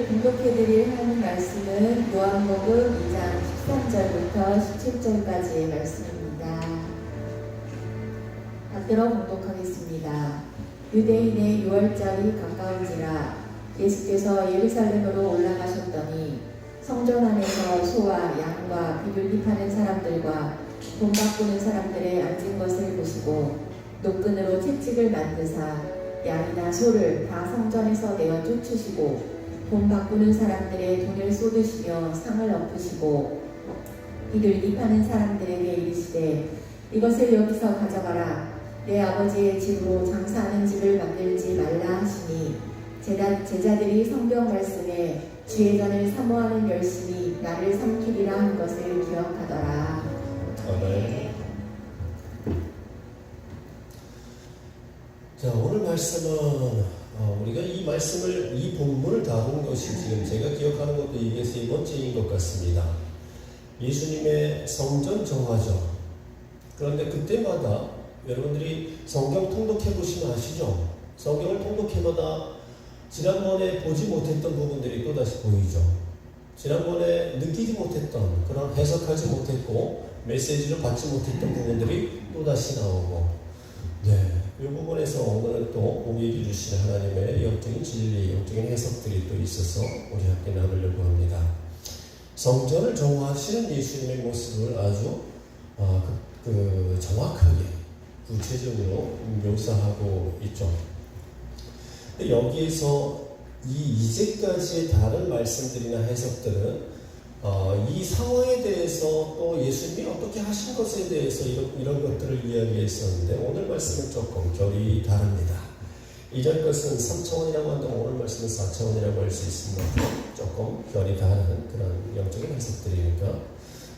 공독해드릴 하나님 말씀은 요한복음 2장 13절부터 17절까지의 말씀입니다. 받들어 공독하겠습니다. 유대인의 유월절이 가까운지라 예수께서 예루살렘으로 올라가셨더니 성전 안에서 소와 양과 비둘기 파는 사람들과 돈 바꾸는 사람들의 앉은 것을 보시고 노끈으로 채찍을 만드사 양이나 소를 다 성전에서 내어 쫓으시고 돈 바꾸는 사람들의 돈을 쏟으시며 상을 엎으시고 비둘기 파는 사람들에게 이르시되 이것을 여기서 가져가라. 내 아버지의 집으로 장사하는 집을 만들지 말라 하시니 제자들이 성경 말씀에 주의 전을 사모하는 열심이 나를 삼키리라 한 것을 기억하더라. 아멘. 자, 오늘 말씀은 우리가 이 말씀을, 이 본문을 다룬 것이 지금 제가 기억하는 것도 이게 세 번째인 것 같습니다. 예수님의 성전 정화죠. 그런데 그때마다 여러분들이 성경 통독해 보시면 아시죠? 성경을 통독해마다 지난번에 보지 못했던 부분들이 또다시 보이죠. 지난번에 느끼지 못했던, 그런 해석하지 못했고 메시지를 받지 못했던 부분들이 또다시 나오고, 이 부분에서 오늘은 또 우리에게 주신 하나님의 영적인 진리, 영적인 해석들이 또 있어서 우리 함께 나누려고 합니다. 성전을 정화하시는 예수님의 모습을 아주 정확하게 구체적으로 묘사하고 있죠. 여기에서 이제까지의 다른 말씀들이나 해석들은 이 상황에 대해서 또 예수님이 어떻게 하신 것에 대해서 이런 것들을 이야기했었는데 오늘 말씀은 조금 결이 다릅니다. 이전 것은 3차원이라고 한다면 오늘 말씀은 4차원이라고 할 수 있습니다. 조금 결이 다른 그런 영적인 해석들이니까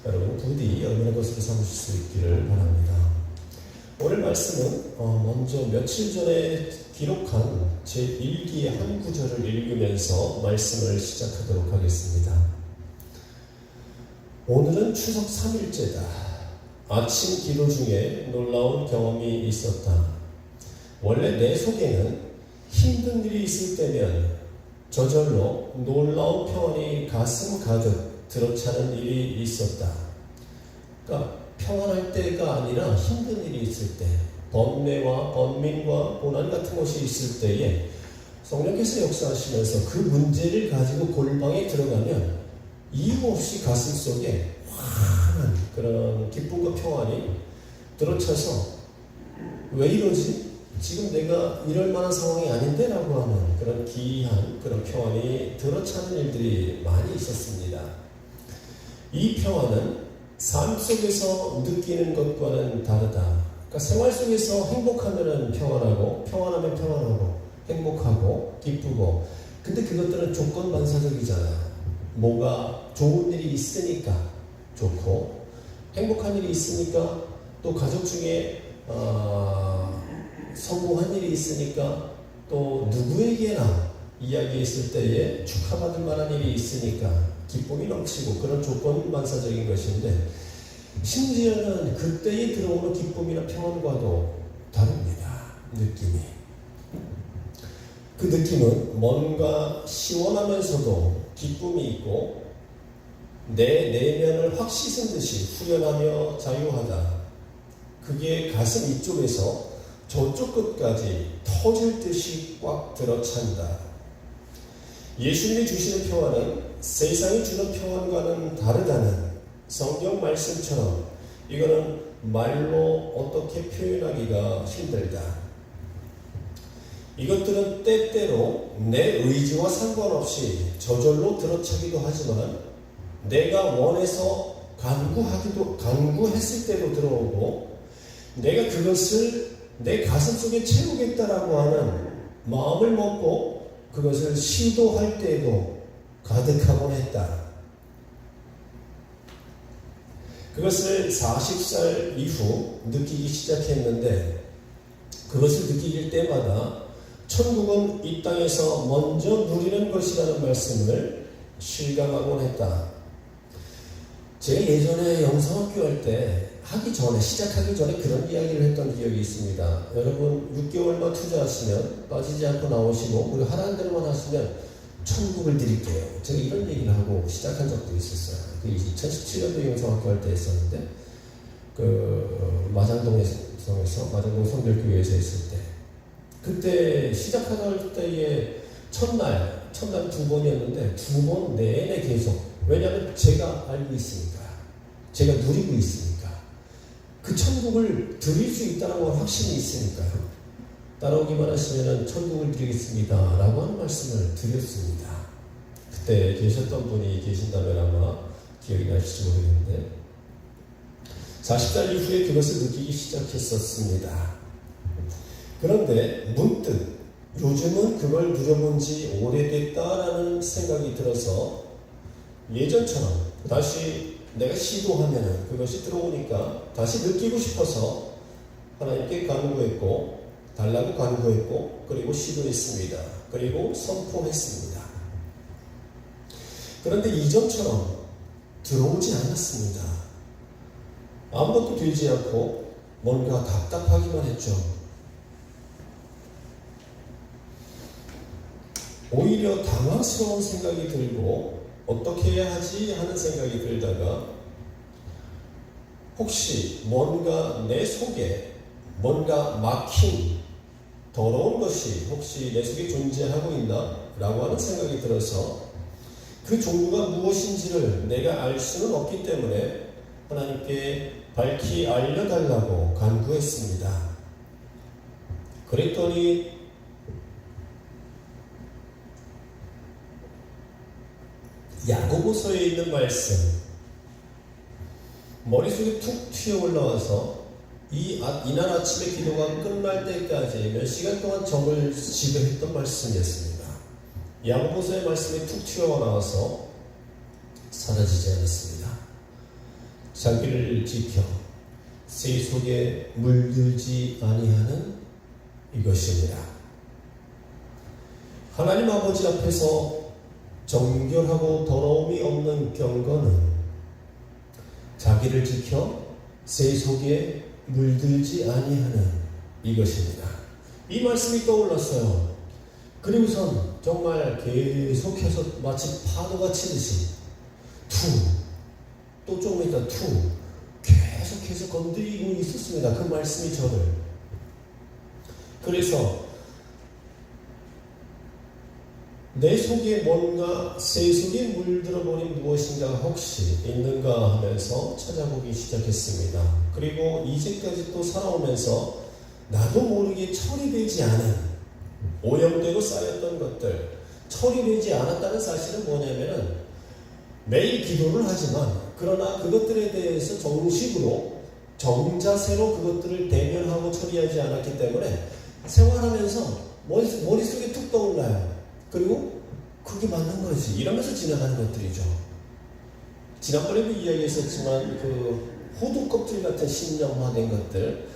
여러분 부디 여러분의 것으로 삼으실 수 있기를 바랍니다. 오늘 말씀은 먼저 며칠 전에 기록한 제1기의 한 구절을 읽으면서 말씀을 시작하도록 하겠습니다. 오늘은 추석 3일째다. 아침 기도 중에 놀라운 경험이 있었다. 원래 내 속에는 힘든 일이 있을 때면 저절로 놀라운 평안이 가슴 가득 들어차는 일이 있었다. 그러니까 평안할 때가 아니라 힘든 일이 있을 때, 번뇌와 번민과 고난 같은 것이 있을 때에 성령께서 역사하시면서 그 문제를 가지고 골방에 들어가면 이유 없이 가슴 속에 환한 그런 기쁨과 평안이 들어차서 왜 이러지? 지금 내가 이럴 만한 상황이 아닌데? 라고 하는 그런 기이한 그런 평안이 들어차는 일들이 많이 있었습니다. 이 평안은 삶 속에서 느끼는 것과는 다르다. 그러니까 생활 속에서 행복하면 평안하고, 평안하면 평안하고, 행복하고, 기쁘고, 근데 그것들은 조건 반사적이잖아요. 뭐가 좋은 일이 있으니까 좋고, 행복한 일이 있으니까, 또 가족 중에 성공한 일이 있으니까, 또 누구에게나 이야기했을 때에 축하받을 만한 일이 있으니까 기쁨이 넘치고, 그런 조건 반사적인 것인데, 심지어는 그때에 들어오는 기쁨이나 평안과도 다릅니다. 느낌이. 그 느낌은 뭔가 시원하면서도 기쁨이 있고 내 내면을 확 씻은 듯이 후련하며 자유하다. 그게 가슴 이쪽에서 저쪽 끝까지 터질 듯이 꽉 들어찬다. 예수님이 주시는 평안은 세상이 주는 평안과는 다르다는 성경 말씀처럼 이거는 말로 어떻게 표현하기가 힘들다. 이것들은 때때로 내 의지와 상관없이 저절로 들어차기도 하지만 내가 원해서 간구했을 때도 들어오고 내가 그것을 내 가슴 속에 채우겠다라고 하는 마음을 먹고 그것을 시도할 때에도 가득하곤 했다. 그것을 40살 이후 느끼기 시작했는데 그것을 느낄 때마다 천국은 이 땅에서 먼저 누리는 것이라는 말씀을 실감하곤 했다. 제가 예전에 영성학교 할 때 시작하기 전에 그런 이야기를 했던 기억이 있습니다. 여러분 6개월만 투자하시면 빠지지 않고 나오시고 그리고 하라는 대로만 하시면 천국을 드릴게요. 제가 이런 얘기를 하고 시작한 적도 있었어요. 그 2017년도 영성학교 할 때 했었는데, 마장동에서 마장동 성결교회에서 했을 때, 그때 시작할 때의 첫날 두 번이었는데 두 번 내내 계속, 왜냐하면 제가 알고 있으니까, 제가 누리고 있으니까, 그 천국을 드릴 수 있다는 확신이 있으니까요. 따라오기만 하시면 천국을 드리겠습니다 라고 하는 말씀을 드렸습니다. 그때 계셨던 분이 계신다면 아마 기억이 나실지 모르겠는데, 40달 이후에 그것을 느끼기 시작했었습니다. 그런데 문득 요즘은 그걸 누려본 지 오래됐다라는 생각이 들어서 예전처럼 다시 내가 시도하면 그것이 들어오니까 다시 느끼고 싶어서 하나님께 간구했고, 달라고 간구했고, 그리고 시도했습니다. 그리고 선포했습니다. 그런데 이전처럼 들어오지 않았습니다. 아무것도 되지 않고 뭔가 답답하기만 했죠. 오히려 당황스러운 생각이 들고 어떻게 해야 하지 하는 생각이 들다가, 혹시 뭔가 내 속에 뭔가 막힌 더러운 것이 혹시 내 속에 존재하고 있나? 라고 하는 생각이 들어서 그 종류가 무엇인지를 내가 알 수는 없기 때문에 하나님께 밝히 알려달라고 간구했습니다. 그랬더니 야고보서에 있는 말씀, 머릿속에 툭 튀어 올라와서 이날 아침에 기도가 끝날 때까지 몇 시간 동안 정을 지배했던 말씀이었습니다. 야고보서의 말씀이 툭 튀어나와서 사라지지 않았습니다. 자기를 지켜 새 속에 물들지 아니하는 이것입니다. 하나님 아버지 앞에서 정결하고 더러움이 없는 경건은 자기를 지켜 새 속에 물들지 아니하는 이것입니다. 이 말씀이 떠올랐어요. 그리고선 정말 계속해서 마치 파도가 치듯이 또 조금 있다 계속해서 건드리고 있었습니다. 그 말씀이 저를. 그래서 내 속에 뭔가 새 속에 물들어버린 무엇인가 혹시 있는가 하면서 찾아보기 시작했습니다. 그리고 이제까지 또 살아오면서 나도 모르게 처리되지 않은, 오염되고 쌓였던 것들, 처리되지 않았다는 사실은 뭐냐면은 매일 기도를 하지만, 그러나 그것들에 대해서 정식으로 정자세로 그것들을 대면하고 처리하지 않았기 때문에 생활하면서 머릿속에 툭 떠올라요. 그리고 그게 맞는 거지 이러면서 지나가는 것들이죠. 지난번에도 이야기했었지만 그 호두 껍질 같은 신념화된 것들,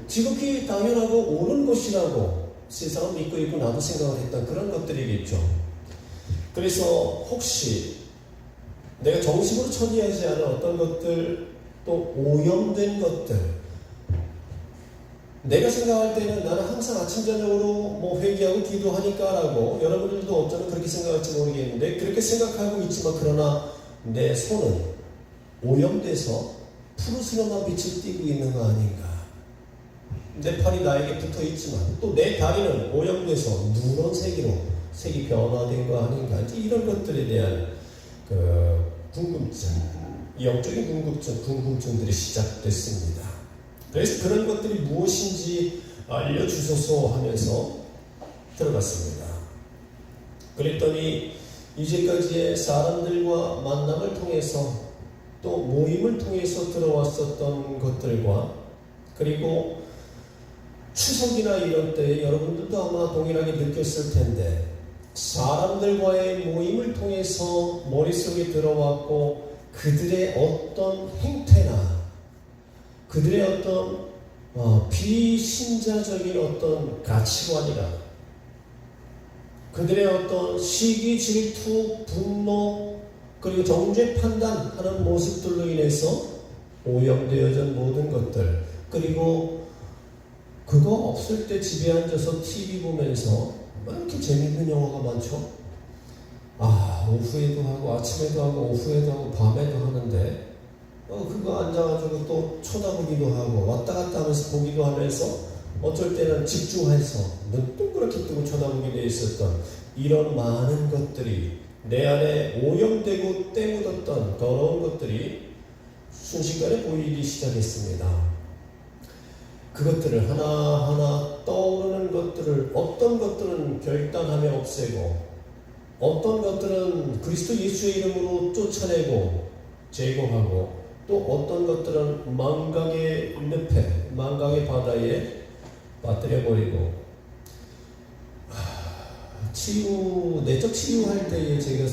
지극히 당연하고 옳은 것이라고 세상은 믿고 있고 나도 생각을 했던 그런 것들이겠죠. 그래서 혹시 내가 정식으로 처리하지 않은 어떤 것들, 또 오염된 것들, 내가 생각할 때는 나는 항상 아침 저녁으로 회개하고 기도하니까 라고, 여러분들도 어쩌면 그렇게 생각할지 모르겠는데 그렇게 생각하고 있지만, 그러나 내 손은 오염돼서 푸르스름한 빛을 띠고 있는 거 아닌가. 내 팔이 나에게 붙어 있지만 또 내 다리는 오염돼서 누런 색이 변화된 거 아닌가. 이런 것들에 대한 궁금증, 영적인 궁금증들이 시작됐습니다. 그래서 그런 것들이 무엇인지 알려주소서 하면서 들어갔습니다. 그랬더니 이제까지의 사람들과 만남을 통해서, 또 모임을 통해서 들어왔었던 것들과, 그리고 추석이나 이런 때 여러분들도 아마 동일하게 느꼈을 텐데, 사람들과의 모임을 통해서 머릿속에 들어왔고, 그들의 어떤 행태나 그들의 어떤 비신자적인 어떤 가치관이나 그들의 어떤 시기, 질투, 분노, 그리고 정죄 판단하는 모습들로 인해서 오염되어진 모든 것들, 그리고 그거 없을 때 집에 앉아서 TV 보면서 막 이렇게 재밌는 영화가 많죠. 오후에도 하고 아침에도 하고 오후에도 하고 밤에도 하는데 그거 앉아가지고 또 쳐다보기도 하고 왔다 갔다 하면서 보기도 하면서 어쩔 때는 집중해서 눈 동그랗게 뜨고 쳐다보게 돼 있었던 이런 많은 것들이 내 안에 오염되고 때묻었던 더러운 것들이 순식간에 보이기 시작했습니다. 그것들을 하나하나 떠오르는 것들을 어떤 것들은 결단하며 없애고 어떤 것들은 그리스도 예수의 이름으로 쫓아내고 제거하고 또 어떤 것들은 망각의 늪에 망각의 바다에 빠뜨려버리고 내적 치유할 때에 제가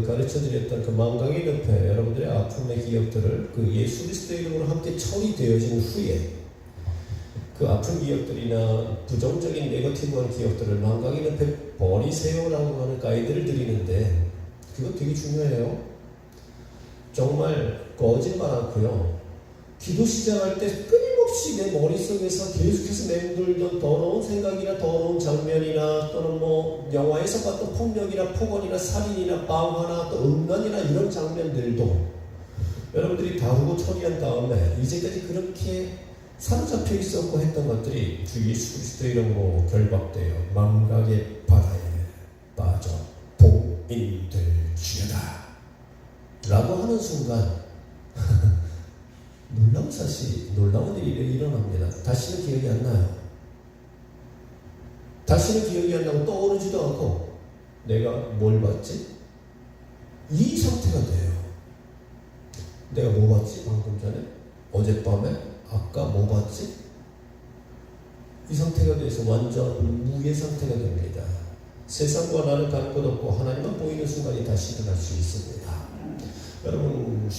가르쳐드렸던 그 망각의 늪에 여러분들의 아픔의 기억들을 그 예수 그리스도의 이름으로 함께 처리되어진 후에 그 아픈 기억들이나 부정적인 네거티브한 기억들을 망각의 늪에 버리세요라고 하는 가이드를 드리는데 그거 되게 중요해요. 정말 거짓말 않고요. 기도 시작할 때 끊임없이 내 머릿속에서 계속해서 맴돌던 더러운 생각이나 더러운 장면이나 또는 영화에서 봤던 폭력이나 폭언이나 살인이나 방화나 또 음란이나 이런 장면들도 여러분들이 다루고 처리한 다음에 이제까지 그렇게 사로잡혀 있었고 했던 것들이 주 예수 그리스도의 이름으로 결박되어 망각의 바다에 빠져 봉인될지어다 라고 하는 순간 놀라운 일이 일어납니다. 다시는 기억이 안 나요. 다시는 기억이 안 나고 떠오르지도 않고 내가 뭘 봤지? 이 상태가 돼요. 내가 뭐 봤지? 방금 전에? 어젯밤에? 아까 뭐 봤지? 이 상태가 돼서 완전 무의 상태가 됩니다. 세상과 나는 갈 것 없고 하나님만 보이는 순간이 다시 일어날 수 있습니다. 여러분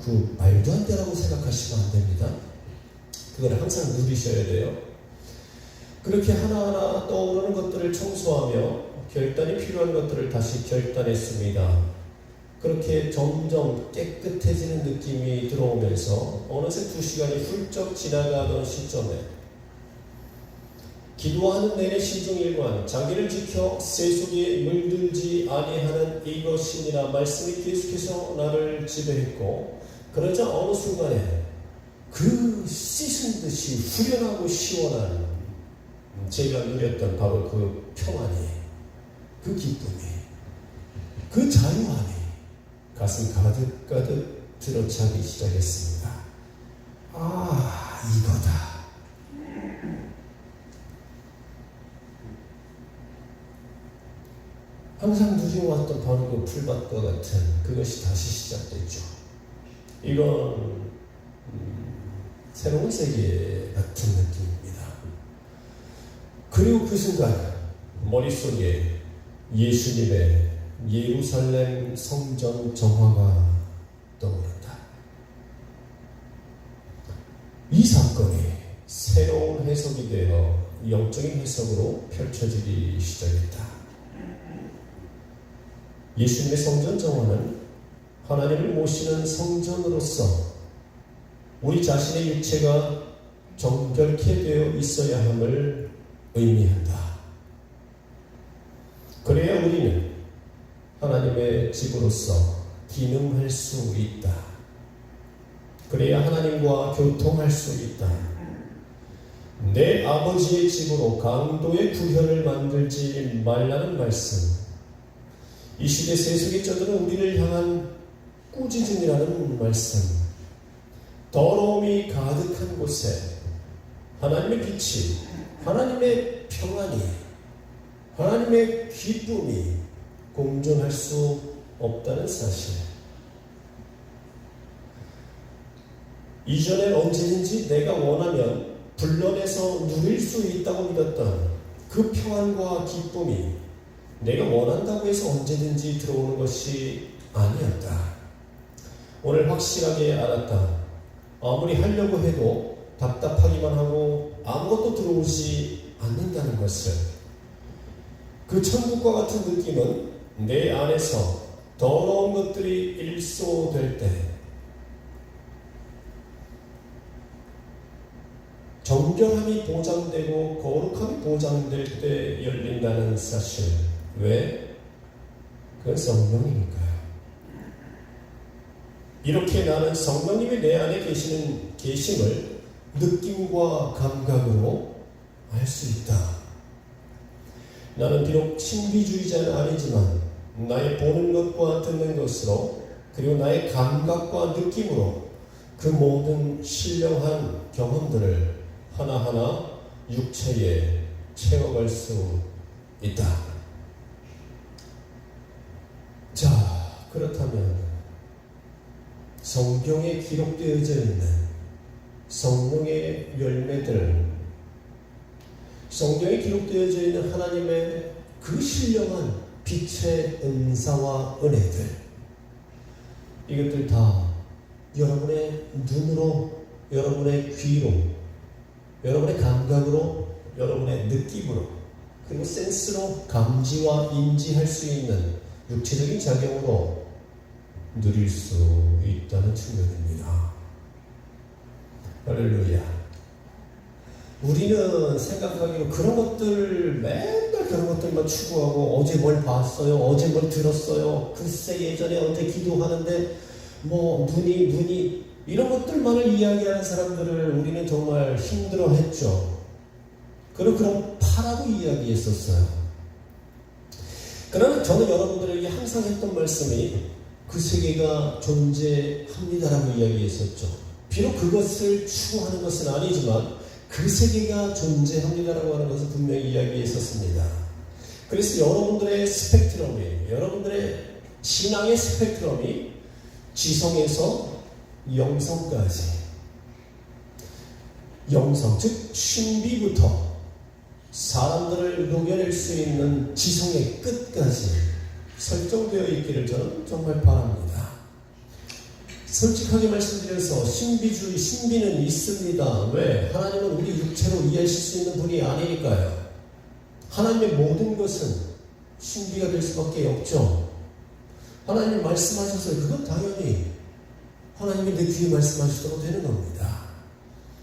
그 말도 안 되라고 생각하시면 안 됩니다. 그걸 항상 누리셔야 돼요. 그렇게 하나하나 떠오르는 것들을 청소하며 결단이 필요한 것들을 다시 결단했습니다. 그렇게 점점 깨끗해지는 느낌이 들어오면서 어느새 2시간이 훌쩍 지나가던 시점에 기도하는 내내 시중일관 자기를 지켜 세속에 물들지 아니하는 이것이니라 말씀이 계속해서 나를 지배했고 그러자 어느 순간에 그 씻은 듯이 후련하고 시원한 제가 누렸던 바로 그 평안이 그 기쁨이 그 자유함이 가슴 가득가득 들어차기 시작했습니다. 이거다. 항상 누려왔던 바로 그 풀밭과 같은 그것이 다시 시작됐죠. 이건 새로운 세계 같은 느낌입니다. 그리고 그 순간 머릿속에 예수님의 예루살렘 성전 정화가 떠오른다. 이 사건이 새로운 해석이 되어 영적인 해석으로 펼쳐지기 시작했다. 예수님의 성전 정화는 하나님을 모시는 성전으로서 우리 자신의 육체가 정결케 되어 있어야 함을 의미한다. 그래야 우리는 하나님의 집으로서 기능할 수 있다. 그래야 하나님과 교통할 수 있다. 내 아버지의 집으로 강도의 구현을 만들지 말라는 말씀. 이 시대 세속에 쩌드는 우리를 향한 꾸짖음이라는 말씀. 더러움이 가득한 곳에 하나님의 빛이, 하나님의 평안이, 하나님의 기쁨이 공존할 수 없다는 사실. 이전엔 언제든지 내가 원하면 불러내서 누릴 수 있다고 믿었던 그 평안과 기쁨이 내가 원한다고 해서 언제든지 들어오는 것이 아니었다. 오늘 확실하게 알았다. 아무리 하려고 해도 답답하기만 하고 아무것도 들어오지 않는다는 것을. 그 천국과 같은 느낌은 내 안에서 더러운 것들이 일소될 때, 정결함이 보장되고 거룩함이 보장될 때 열린다는 사실. 왜? 그건 성령님일까요? 이렇게 나는 성령님이 내 안에 계시는 계심을 느낌과 감각으로 알 수 있다. 나는 비록 신비주의자는 아니지만 나의 보는 것과 듣는 것으로 그리고 나의 감각과 느낌으로 그 모든 신령한 경험들을 하나하나 육체에 채워갈 수 있다. 자, 그렇다면 성경에 기록되어져 있는 성령의 열매들, 성경에 기록되어져 있는 하나님의 그 신령한 빛의 은사와 은혜들, 이것들 다 여러분의 눈으로, 여러분의 귀로, 여러분의 감각으로, 여러분의 느낌으로, 그리고 센스로 감지와 인지할 수 있는 육체적인 작용으로 누릴 수 있다는 측면입니다. 할렐루야. 우리는 생각하기로 그런 것들, 맨날 그런 것들만 추구하고, 어제 뭘 봤어요, 어제 뭘 들었어요, 글쎄 예전에 언제 기도하는데 눈이 이런 것들만을 이야기하는 사람들을 우리는 정말 힘들어했죠. 그럼 파라고 이야기했었어요. 그러나 저는 여러분들에게 항상 했던 말씀이 그 세계가 존재합니다라고 이야기했었죠. 비록 그것을 추구하는 것은 아니지만 그 세계가 존재합니다라고 하는 것을 분명히 이야기했었습니다. 그래서 여러분들의 스펙트럼이, 여러분들의 신앙의 스펙트럼이 지성에서 영성까지, 영성, 즉 신비부터 사람들을 녹여낼 수 있는 지성의 끝까지 설정되어 있기를 저는 정말 바랍니다. 솔직하게 말씀드려서 신비주의, 신비는 있습니다. 왜? 하나님은 우리 육체로 이해하실 수 있는 분이 아니니까요. 하나님의 모든 것은 신비가 될 수밖에 없죠. 하나님이 말씀하셔서 그건 당연히 하나님이 내 귀에 말씀하시도록 되는 겁니다.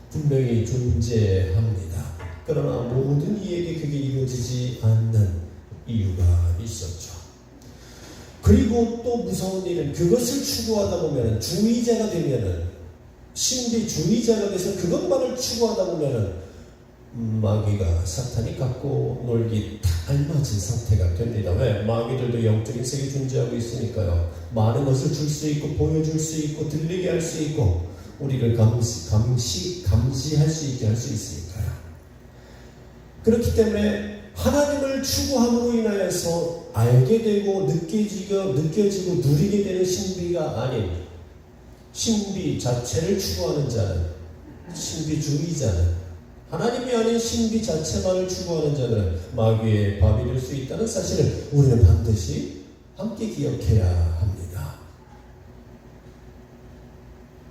분명히 존재합니다. 그러나 모든 이에게 그게 이루어지지 않는 이유가 있었죠. 그리고 또 무서운 일은 그것을 추구하다 보면 주의자가 되면은, 신비주의자가 돼서 그것만을 추구하다 보면은 마귀가, 사탄이 갖고 놀기 딱 알맞은 상태가 됩니다. 왜? 마귀들도 영적인 세계에 존재하고 있으니까요. 많은 것을 줄 수 있고, 보여줄 수 있고, 들리게 할 수 있고, 우리를 감시할 수 있게 할 수 있으니까요. 그렇기 때문에 하나님을 추구함으로 인하여서 알게 되고 느껴지고 누리게 되는 신비가 아닌 신비 자체를 추구하는 자는, 신비주의자는, 하나님이 아닌 신비 자체만을 추구하는 자는 마귀의 밥이 될 수 있다는 사실을 우리는 반드시 함께 기억해야 합니다.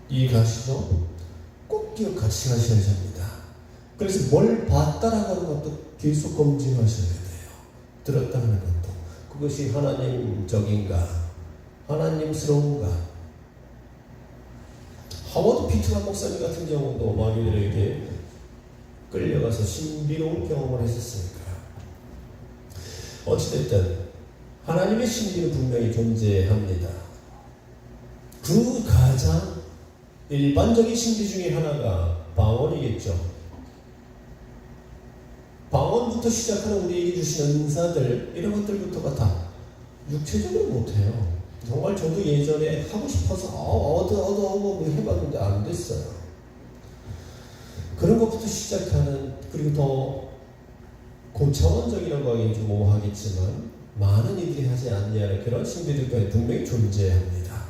이해가시죠? 꼭 같이 가셔야 합니다. 그래서 뭘 봤다라고 하는 것도 계속 검증하셔야 돼요. 들었다는 것도. 그것이 하나님적인가, 하나님스러운가. 하워드 피트만 목사님 같은 경우도 마귀들에게 끌려가서 신비로운 경험을 했었으니까요. 어찌됐든 하나님의 신비는 분명히 존재합니다. 그 가장 일반적인 신비 중에 하나가 방언이겠죠. 방언부터 시작하는 우리에게 주시는 은사들, 이런 것들부터가 다 육체적으로 못해요. 정말 저도 예전에 하고 싶어서 뭐 해봤는데 안 됐어요. 그런 것부터 시작하는, 그리고 더 고차원적이라고 하기는 좀 모호하겠지만 많은 이들이 하지 않냐는 그런 신비들까지 분명히 존재합니다.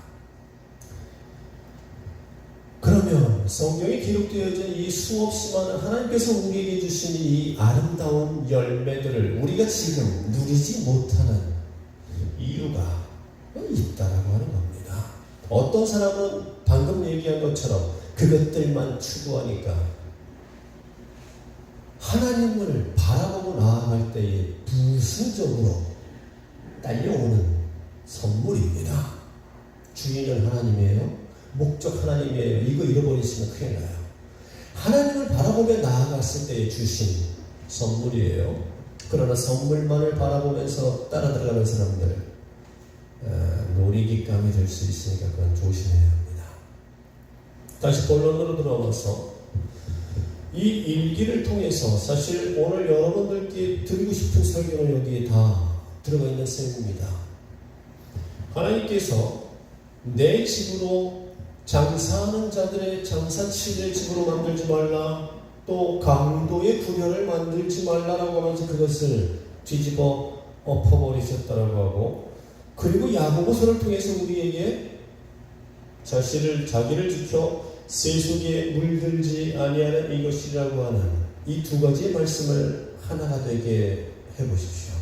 그러면 성경에 기록되어진 이 수없이 많은 하나님께서 우리에게 주신 이 아름다운 열매들을 우리가 지금 누리지 못하는 이유가 있다라고 하는 겁니다. 어떤 사람은 방금 얘기한 것처럼 그것들만 추구하니까 하나님을 바라보고 나아갈 때에 부수적으로 딸려오는 선물입니다. 주인은 하나님이에요. 목적 하나님이에요. 이거 잃어버리시면 큰일 나요. 하나님을 바라보며 나아갔을 때에 주신 선물이에요. 그러나 선물만을 바라보면서 따라 들어가는 사람들, 땅이 될 수 있으니까 그건 조심해야 합니다. 다시 본론으로 들어와서 이 일기를 통해서 사실 오늘 여러분들께 드리고 싶은 설교는 여기에 다 들어가 있는 셈입니다. 하나님께서 내 집으로 장사하는 자들의 장사치를 집으로 만들지 말라, 또 강도의 분열을 만들지 말라라고 하면서 그것을 뒤집어 엎어버리셨다라고 하고, 그리고 야고보서를 통해서 우리에게 자기를 지켜 세속에 물들지 아니하는 이것이라고 하는 이 두 가지의 말씀을 하나가 되게 해보십시오.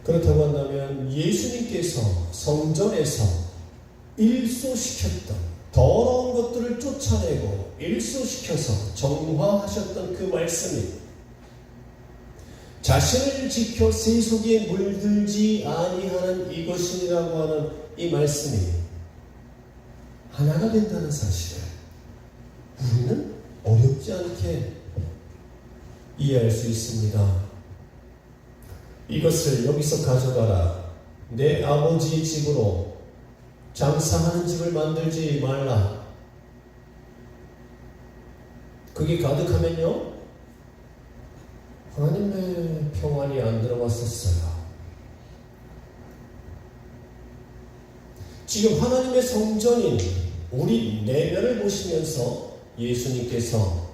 그렇다고 한다면 예수님께서 성전에서 일소시켰던 더러운 것들을 쫓아내고 일소시켜서 정화하셨던 그 말씀이 자신을 지켜 세속에 물들지 아니하는 이것이라고 하는 이 말씀이 하나가 된다는 사실을 우리는 어렵지 않게 이해할 수 있습니다. 이것을 여기서 가져가라. 내 아버지의 집으로 장사하는 집을 만들지 말라. 그게 가득하면요, 하나님의 평안이 안 들어왔었어요. 지금 하나님의 성전인 우리 내면을 보시면서 예수님께서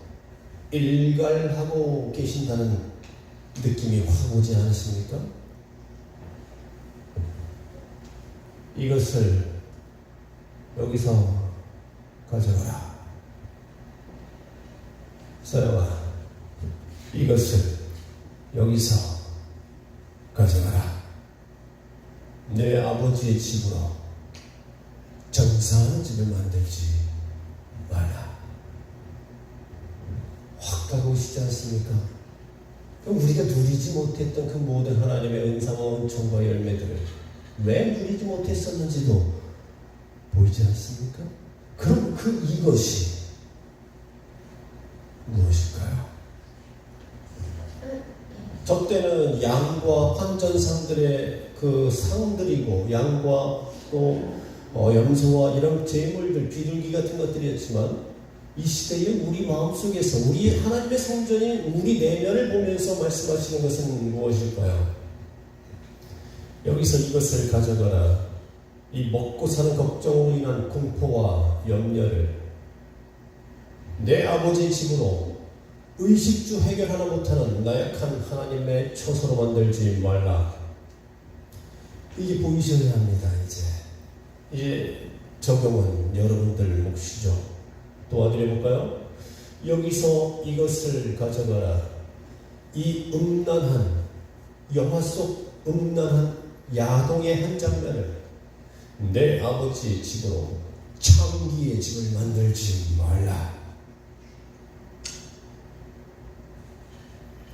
일갈하고 계신다는 느낌이 확 오지 않으십니까? 이것을 여기서 가져가라. 사랑아, 이것을 여기서 가져가라. 내 아버지의 집으로 장사하는 집을 만들지 말라. 확 다가오시지 않습니까? 우리가 누리지 못했던 그 모든 하나님의 은사와 은총과 열매들을 왜 누리지 못했었는지도 보이지 않습니까? 그럼 이것이 무엇일까요? 저 때는 양과 환전상들의 그 상들이고 양과 또 염소와 이런 제물들, 비둘기 같은 것들이었지만 이 시대에 우리 마음속에서 우리 하나님의 성전인 우리 내면을 보면서 말씀하시는 것은 무엇일까요? 여기서 이것을 가져가라. 이 먹고 사는 걱정으로 인한 공포와 염려를 내 아버지의 집으로 의식주 해결 하나 못하는 나약한 하나님의 처소로 만들지 말라. 이게 보이셔야 합니다. 이제 적용은 여러분들 몫이죠. 도와드려 볼까요? 여기서 이것을 가져가라. 이 음란한 영화 속 음란한 야동의 한 장면을 내 아버지의 집으로 창기의 집을 만들지 말라.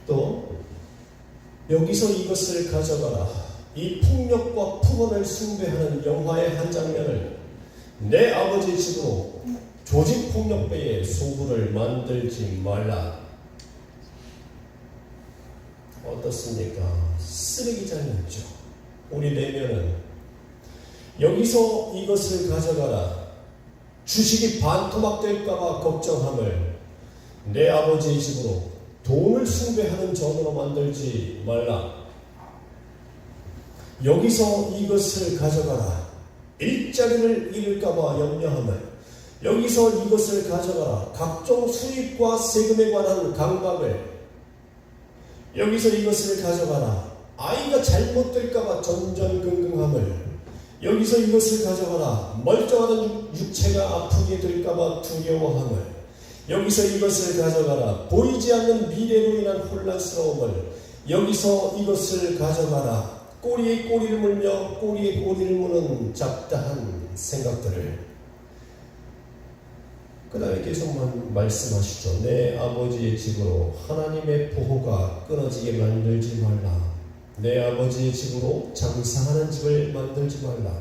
또 여기서 이것을 가져가라. 이 폭력과 폭언을 숭배하는 영화의 한 장면을 내 아버지의 집으로 조직폭력배의 소굴을 만들지 말라. 어떻습니까? 쓰레기장이었죠. 우리 내면은 여기서 이것을 가져가라. 주식이 반토막 될까봐 걱정함을 내 아버지의 집으로 돈을 숭배하는 전으로 만들지 말라. 여기서 이것을 가져가라. 일자리를 잃을까봐 염려함을 여기서 이것을 가져가라. 각종 수입과 세금에 관한 강박을 여기서 이것을 가져가라. 아이가 잘못될까봐 전전긍긍함을 여기서 이것을 가져가라. 멀쩡하던 육체가 아프게 될까봐 두려워함을 여기서 이것을 가져가라. 보이지 않는 미래로 인한 혼란스러움을 여기서 이것을 가져가라. 꼬리에 꼬리를 물며 꼬리에 꼬리를 무는 잡다한 생각들을 그 다음에 계속 말씀하시죠. 내 아버지의 집으로 하나님의 보호가 끊어지게 만들지 말라. 내 아버지의 집으로 장사하는 집을 만들지 말라.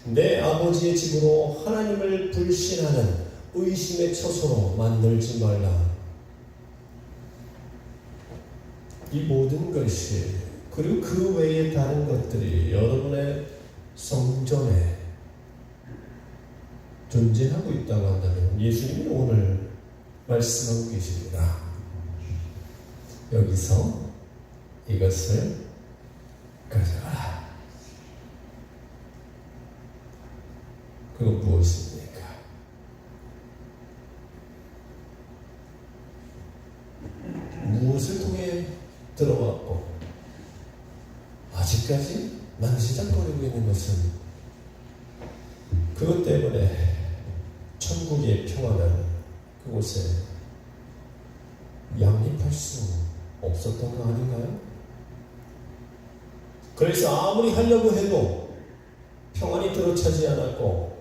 내 아버지의 집으로 하나님을 불신하는 의심의 처소로 만들지 말라. 이 모든 것이 그리고 그 외에 다른 것들이 여러분의 성전에 존재하고 있다고 한다면 예수님이 오늘 말씀하고 계십니다. 여기서 이것을 가져가라. 그건 무엇입니까? 무엇을 통해 들어왔고 아직까지 만지작거리고 있는 것은 그것 때문에 천국의 평화는 그곳에 양립할 수 없었던 거 아닌가요? 그래서 아무리 하려고 해도 평안이 들어차지 않았고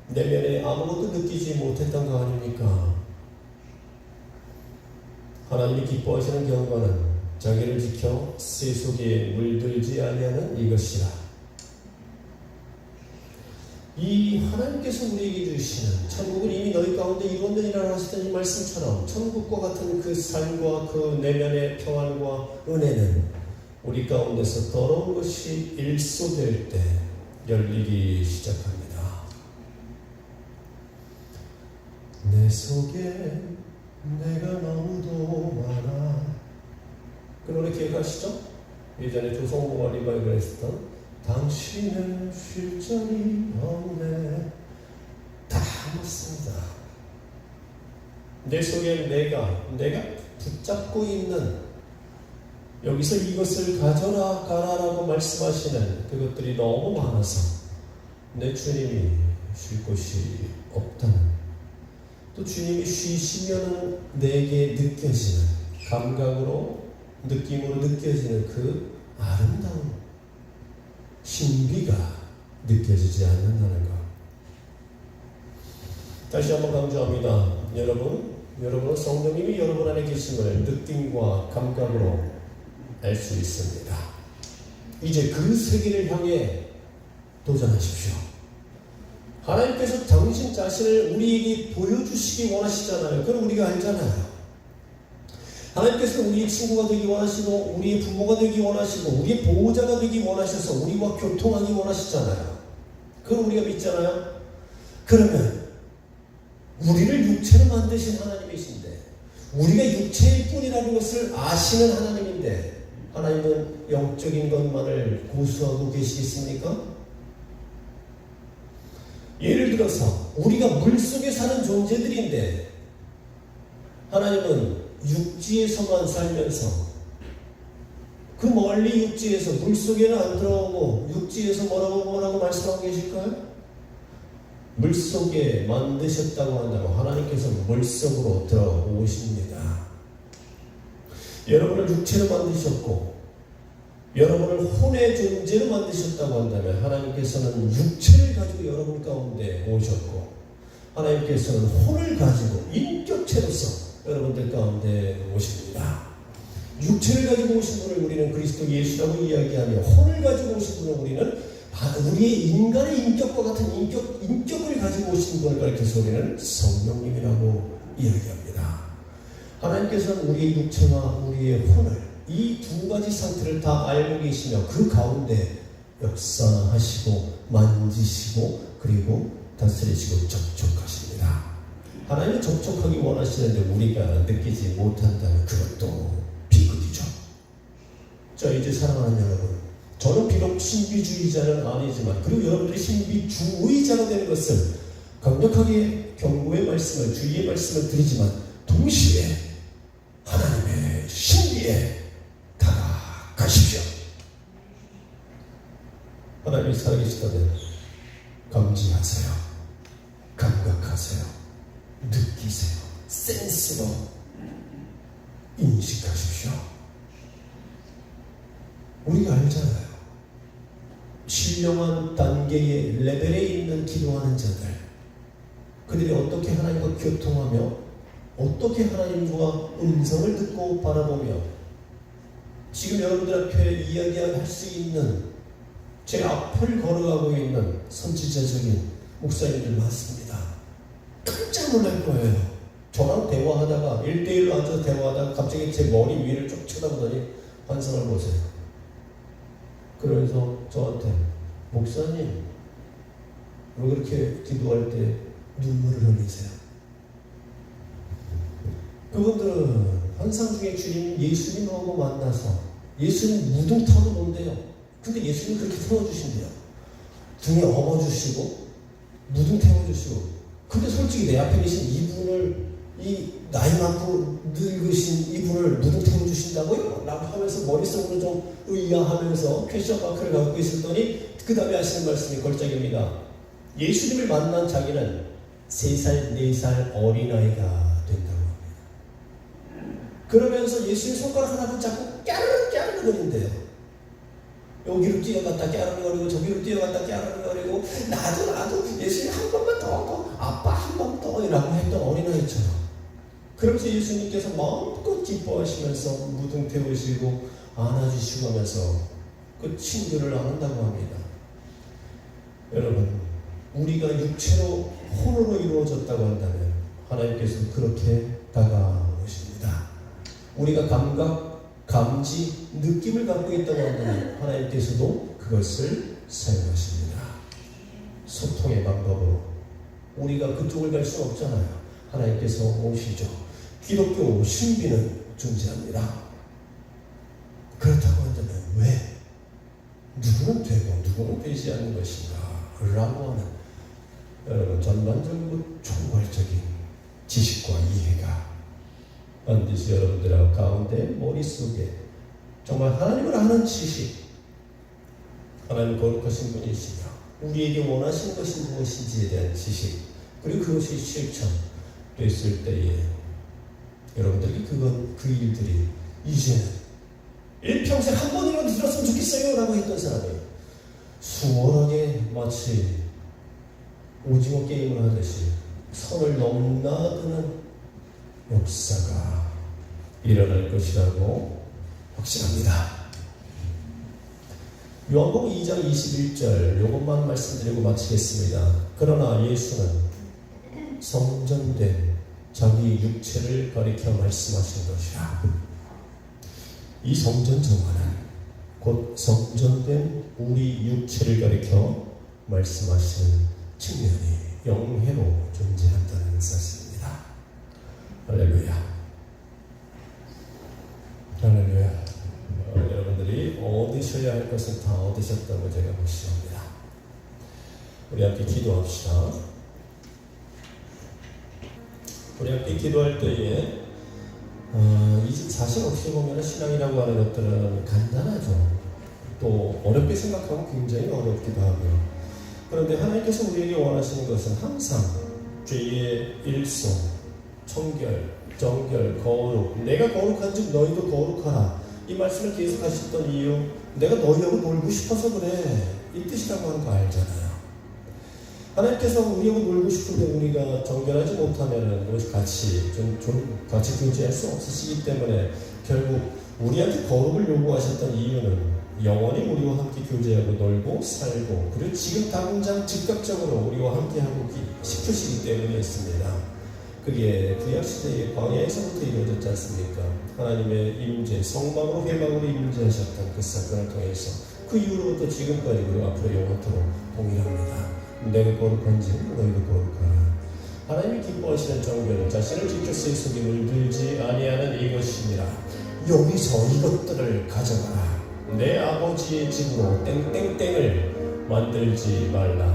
내면에 아무것도 느끼지 못했던 거 아닙니까? 하나님이 기뻐하시는 경과는 자기를 지켜 새 속에 물들지 아니하는 이것이라. 이 하나님께서 우리에게 주시는 천국은 이미 너희 가운데 이루어지리라 하시던 이 말씀처럼 천국과 같은 그 삶과 그 내면의 평안과 은혜는 우리 가운데서 더러운 것이 일소될 때 열리기 시작합니다. 내 속에 내가 너무도 많아. 그 노래 기억하시죠? 예전에 조성모가 리바이벌 했었던 당신은 쉴 자리 없네. 다 맞습니다. 내 속에 내가 붙잡고 있는 여기서 이것을 가져라 가라라고 말씀하시는 그것들이 너무 많아서 내 주님이 쉴 곳이 없다는, 또 주님이 쉬시면 내게 느껴지는 감각으로 느낌으로 느껴지는 그 아름다운 신비가 느껴지지 않는다는 것. 다시 한번 강조합니다. 여러분은 성령님이 여러분 안에 계심을 느낌과 감각으로 알 수 있습니다. 이제 그 세계를 향해 도전하십시오. 하나님께서 당신 자신을 우리에게 보여주시기 원하시잖아요. 그건 우리가 알잖아요. 하나님께서 우리의 친구가 되기 원하시고 우리의 부모가 되기 원하시고 우리의 보호자가 되기 원하셔서 우리와 교통하기 원하시잖아요. 그건 우리가 믿잖아요. 그러면 우리를 육체로 만드신 하나님이신데 우리가 육체일 뿐이라는 것을 아시는 하나님인데 하나님은 영적인 것만을 고수하고 계시겠습니까? 예를 들어서 우리가 물속에 사는 존재들인데 하나님은 육지에서만 살면서 그 멀리 육지에서 물속에는 안 들어오고 육지에서 뭐라고 말씀하고 계실까요? 물속에 만드셨다고 한다면 하나님께서 물속으로 들어오십니다. 여러분을 육체로 만드셨고 여러분을 혼의 존재로 만드셨다고 한다면 하나님께서는 육체를 가지고 여러분 가운데 오셨고 하나님께서는 혼을 가지고 인격체로서 여러분들 가운데 오십니다. 육체를 가지고 오신 분을 우리는 그리스도 예수라고 이야기하며 혼을 가지고 오신 분을 우리는 우리의 인간의 인격과 같은 인격을 가지고 오신 분을 가리켜서 우리는 성령님이라고 이야기합니다. 하나님께서는 우리의 육체와 우리의 혼을 이 두 가지 상태를 다 알고 계시며 그 가운데 역사하시고 만지시고 그리고 다스리시고 접촉하십니다. 하나님은 접촉하기 원하시는데 우리가 느끼지 못한다면 그것도 비극이죠. 자, 이제 사랑하는 여러분, 저는 비록 신비주의자는 아니지만 그리고 여러분들이 신비주의자가 되는 것을 강력하게 경고의 말씀을 주의의 말씀을 드리지만 동시에 하나님의 신비에 다가가십시오. 하나님이 살아계시다면 감지하세요. 감각하세요. 느끼세요. 센스로 인식하십시오. 우리가 알잖아요. 신령한 단계의 레벨에 있는 기도하는 자들, 그들이 어떻게 하나님과 교통하며 어떻게 하나님과 음성을 듣고 바라보며 지금 여러분들 앞에 이야기할 수 있는 제 앞을 걸어가고 있는 선지자적인 목사님들 많습니다. 깜짝 놀랄 거예요. 저랑 대화하다가 1대1로 앉아서 대화하다가 갑자기 제 머리 위를 쭉 쳐다보더니 환상을 보세요. 그래서 저한테 목사님 왜 그렇게 기도할 때 눈물을 흘리세요? 그분들은 환상 중에 주님 예수님하고 만나서 예수님 무등 타고 논대요. 근데 예수님 그렇게 태워주신대요. 등에 업어주시고 무등 태워주시고. 근데 솔직히 내 앞에 계신 이분을 이 나이 많고 늙으신 이분을 무등 태워주신다고요? 라고 하면서 머릿속으로 좀 의아하면서 퀘스천 마크를 갖고 있었더니 그 다음에 하시는 말씀이 걸작입니다. 예수님을 만난 자기는 3살, 4살 어린아이가 된다고 합니다. 그러면서 예수님 손가락 하나 붙잡고 깨르르 거린대요. 여기로 뛰어갔다 깨르르거리고 저기로 뛰어갔다 깨르르거리고 나도 예수님 한 번만 더 아빠 한 번 더 이라고 했던 어린아이처럼. 그러면서 예수님께서 마음껏 기뻐하시면서 무등 태우시고 안아주시고 하면서 그 친구를 안는다고 합니다. 여러분, 우리가 육체로 혼으로 이루어졌다고 한다면 하나님께서 그렇게 다가오십니다. 우리가 감각, 감지, 느낌을 갖고 있다고 한다면 하나님께서도 그것을 사용하십니다. 소통의 방법으로 우리가 그쪽을 갈 수는 없잖아요. 하나님께서 오시죠. 기독교 신비는 존재합니다. 그렇다고 한다면 왜 누구는 되고 누구는 되지 않는 것인가 라고 하는 여러분 전반적이고 총괄적인 지식과 이해가 반드시 여러분들 가운데 머릿속에 정말 하나님을 아는 지식, 하나님 거룩하신 분이시며 우리에게 원하시는 것이 무엇인지에 대한 지식, 그리고 그것이 실천됐을 때에 여러분들에게 그 일들이 이제는 일평생 한 번이라도 들었으면 좋겠어요 라고 했던 사람이 수월하게 마치 오징어 게임을 하듯이 선을 넘나드는 역사가 일어날 것이라고 확신합니다. 요한복음 2장 21절 요것만 말씀드리고 마치겠습니다. 그러나 예수는 성전된 자기 육체를 가리켜 말씀하신 것이라. 이 성전 정화는 곧 성전된 우리 육체를 가리켜 말씀하시는 측면이 영회로 존재한다는 사실입니다. 할렐루야. 할렐루야. 여러분들이 얻으셔야 할 것은 다 얻으셨다고 제가 확신합니다. 우리 함께 기도합시다. 우리 함께 기도할 때에 이제 사실 어떻게 보면 신앙이라고 하는 것들은 간단하죠. 또 어렵게 생각하면 굉장히 어렵기도 하고요. 그런데 하나님께서 우리에게 원하시는 것은 항상 죄의 일소, 청결, 정결, 거룩, 내가 거룩한 즉 너희도 거룩하라. 이 말씀을 계속 하셨던 이유, 내가 너희하고 놀고 싶어서 그래. 이 뜻이라고 하는 거 알잖아요. 하나님께서 우리하고 놀고 싶은데 우리가 정결하지 못하면 같이 교제할 수 없으시기 때문에 결국 우리한테 거룩을 요구하셨던 이유는 영원히 우리와 함께 교제하고 놀고 살고 그리고 지금 당장 즉각적으로 우리와 함께하고 싶으시기 때문이었습니다. 그게 구약시대의 광야에서부터 이루어졌지 않습니까? 하나님의 임재, 성막으로 회막으로 임재하셨던 그 사건을 통해서 그 이후로부터 지금까지 그리고 앞으로 영원토록 동일합니다. 내가 거룩한지 너희도 거룩하라. 하나님이 기뻐하시는 정결은 자신을 지킬 수 있음을 들지 아니하는 이것이니라. 여기서 이것들을 가져가라. 내 아버지의 집으로 땡땡땡을 만들지 말라.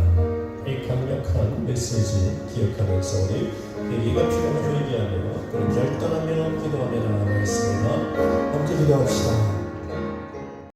이 강력한 메시지 기억하면서 우리 회개가 필요한 회개하며 그런 결단하며 기도하며 나아가겠습니다. 함께 기도합시다.